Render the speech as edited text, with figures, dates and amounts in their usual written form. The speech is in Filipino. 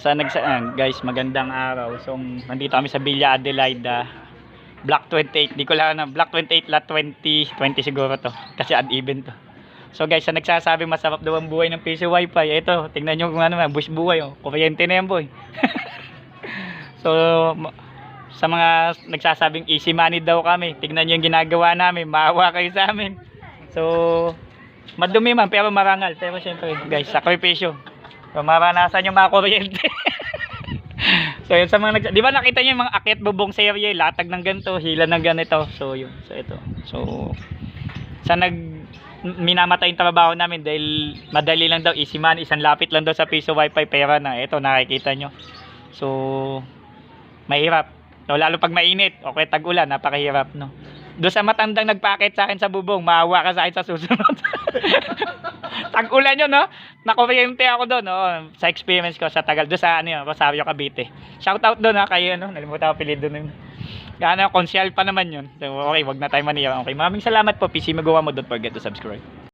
Guys, magandang araw. So, nandito kami sa Villa Adelaida, Block 28. Di ko lang na, Block 28 lot 20 siguro to. Kasi uneven to. So guys, sa nagsasabing masarap daw ang buhay ng piso wifi, ito, tingnan nyo kung ano, bush buhay, oh. Kuryente na yan, boy. So, sa mga nagsasabing easy money daw kami, tingnan nyo yung ginagawa namin, maawa kayo sa amin. So, madumi man, pero marangal. Pero syempre, guys, sakripisyo. So, maranasan yung mga kuryente. So, yun sa mga di ba nakita niyo yung mga akyat bubong serye, latag ng ganito, hila ng ganito. So, yun. So, ito. So, sa minamatay yung trabaho namin dahil madali lang daw, easy money, isang lapit lang daw sa piso wifi, pera na. Ito, nakikita nyo. So, mahirap. So, lalo pag mainit, okay, tag-ulan, napakahirap, no? Doon sa matandang nagpakit sa akin sa bubong, maawa ka sa akin sa susunod. Tag-ulan yun, no? Nakuryente ako doon, no? Sa experience ko sa tagal, doon sa Rosario, Cavite. Shout out doon, ha, kayo, no? Nalimutan ko apelido doon. Konsyal pa naman yun. So, okay, wag na tayo maniya. Okay, maraming salamat po. PC Magawa mo. Don't forget to subscribe.